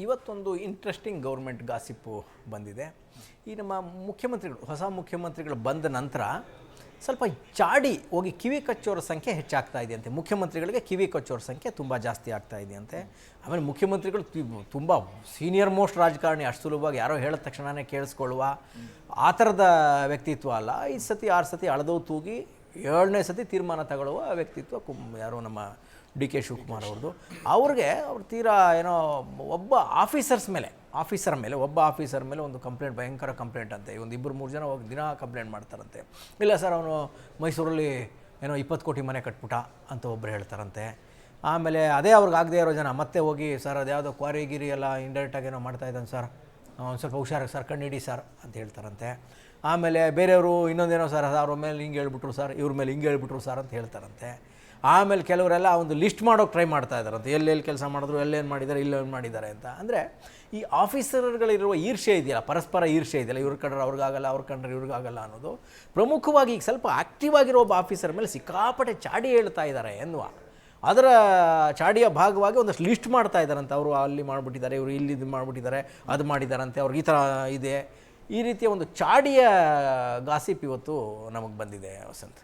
ಇವತ್ತೊಂದು interesting government ಗಾಸಿಪ್ಪು ಬಂದಿದೆ. ಈ ನಮ್ಮ ಮುಖ್ಯಮಂತ್ರಿಗಳು, ಹೊಸ ಮುಖ್ಯಮಂತ್ರಿಗಳು ಬಂದ ನಂತರ ಸ್ವಲ್ಪ ಚಾಡಿ ಹೋಗಿ ಕಿವಿ ಕಚ್ಚೋರ ಸಂಖ್ಯೆ ಹೆಚ್ಚಾಗ್ತಾ ಇದೆಯಂತೆ. ಮುಖ್ಯಮಂತ್ರಿಗಳಿಗೆ ಕಿವಿ ಕಚ್ಚೋರ ಸಂಖ್ಯೆ ತುಂಬ ಜಾಸ್ತಿ ಆಗ್ತಾ ಇದೆಯಂತೆ. ಆಮೇಲೆ ಮುಖ್ಯಮಂತ್ರಿಗಳು ತುಂಬ ಸೀನಿಯರ್ ಮೋಸ್ಟ್ ರಾಜಕಾರಣಿ, ಅಷ್ಟು ಸುಲಭವಾಗಿ ಯಾರೋ ಹೇಳಿದ ತಕ್ಷಣವೇ ಕೇಳಿಸ್ಕೊಳ್ಳುವ ಆ ಥರದ ವ್ಯಕ್ತಿತ್ವ ಅಲ್ಲ. 5 ಸತಿ 6 ಸತಿ ಅಳದವು ತೂಗಿ 7ನೇ ಸತಿ ತೀರ್ಮಾನ ತಗೊಳ್ಳುವ ವ್ಯಕ್ತಿತ್ವ ಯಾರೋ ನಮ್ಮ ಡಿ ಕೆ ಶಿವಕುಮಾರ್ ಅವ್ರದ್ದು. ಅವ್ರಿಗೆ ಅವ್ರು ತೀರಾ ಏನೋ ಒಬ್ಬ ಆಫೀಸರ್ ಮೇಲೆ ಒಂದು ಕಂಪ್ಲೇಂಟ್, ಭಯಂಕರ ಕಂಪ್ಲೇಂಟ್ ಅಂತೆ. ಒಂದು 2-3 ಜನ ಹೋಗಿ ದಿನ ಕಂಪ್ಲೇಂಟ್ ಮಾಡ್ತಾರಂತೆ. ಇಲ್ಲ ಸರ್, ಅವನು ಮೈಸೂರಲ್ಲಿ ಏನೋ 20 ಕೋಟಿ ಮನೆ ಕಟ್ಬಿಟ್ಟ ಅಂತ ಒಬ್ಬರು ಹೇಳ್ತಾರಂತೆ. ಆಮೇಲೆ ಅದೇ ಅವ್ರಿಗೆ ಆಗದೆ ಇರೋ ಜನ ಮತ್ತೆ ಹೋಗಿ ಸರ್ ಅದು ಯಾವುದೋ ಕ್ವಾರಿಗಿರಿ ಎಲ್ಲ ಇಂಡೈರೆಕ್ಟಾಗಿ ಏನೋ ಮಾಡ್ತಾಯಿದ್ದಾನೆ ಸರ್, ಒಂದು ಸ್ವಲ್ಪ ಹುಷಾರಾಗಿ ಸರ್ ಕಣ್ಣಿಡಿ ಸರ್ ಅಂತ ಹೇಳ್ತಾರಂತೆ. ಆಮೇಲೆ ಬೇರೆಯವರು ಇನ್ನೊಂದೇನೋ ಸರ್ ಅವ್ರ ಮೇಲೆ ಹಿಂಗೆ ಹೇಳ್ಬಿಟ್ರು ಸರ್, ಇವ್ರ ಮೇಲೆ ಹಿಂಗೆ ಹೇಳ್ಬಿಟ್ರು ಸರ್ ಅಂತ ಹೇಳ್ತಾರಂತೆ. ಆಮೇಲೆ ಕೆಲವರೆಲ್ಲ ಒಂದು ಲಿಸ್ಟ್ ಮಾಡೋಕ್ಕೆ ಟ್ರೈ ಮಾಡ್ತಾ ಇದ್ದಾರಂತೆ, ಎಲ್ಲೆಲ್ಲಿ ಕೆಲಸ ಮಾಡಿದ್ರು, ಎಲ್ಲೇನು ಮಾಡಿದ್ದಾರೆ, ಇಲ್ಲೇನು ಮಾಡಿದ್ದಾರೆ ಅಂತ. ಅಂದರೆ ಈ ಆಫೀಸರ್ಗಳಿರುವ ಈರ್ಷೆ ಇದೆಯಲ್ಲ, ಪರಸ್ಪರ ಈರ್ಷೆ ಇದೆಯಲ್ಲ, ಇವ್ರ ಕಂಡ್ರೆ ಅವ್ರಿಗಾಗಲ್ಲ, ಅವ್ರ ಕಂಡ್ರೆ ಇವ್ರಿಗಾಗಲ್ಲ ಅನ್ನೋದು ಪ್ರಮುಖವಾಗಿ ಈಗ ಸ್ವಲ್ಪ ಆ್ಯಕ್ಟಿವ್ ಆಗಿರೋ ಒಬ್ಬ ಆಫೀಸರ್ ಮೇಲೆ ಸಿಕ್ಕಾಪಟ್ಟೆ ಚಾಡಿ ಹೇಳ್ತಾ ಇದ್ದಾರೆ ಎನ್ನುವ ಅದರ ಚಾಡಿಯ ಭಾಗವಾಗಿ ಒಂದಷ್ಟು ಲಿಸ್ಟ್ ಮಾಡ್ತಾ ಇದ್ದಾರಂತೆ. ಅವರು ಅಲ್ಲಿ ಮಾಡಿಬಿಟ್ಟಿದ್ದಾರೆ, ಇವರು ಇಲ್ಲಿ ಇದು ಮಾಡಿಬಿಟ್ಟಿದ್ದಾರೆ, ಅದು ಮಾಡಿದ್ದಾರಂತೆ, ಅವ್ರಿಗೆ ಈ ಥರ ಇದೆ. ಈ ರೀತಿಯ ಒಂದು ಚಾಡಿಯ ಗಾಸಿಪ್ ಇವತ್ತು ನಮಗೆ ಬಂದಿದೆ ವಸಂತ್.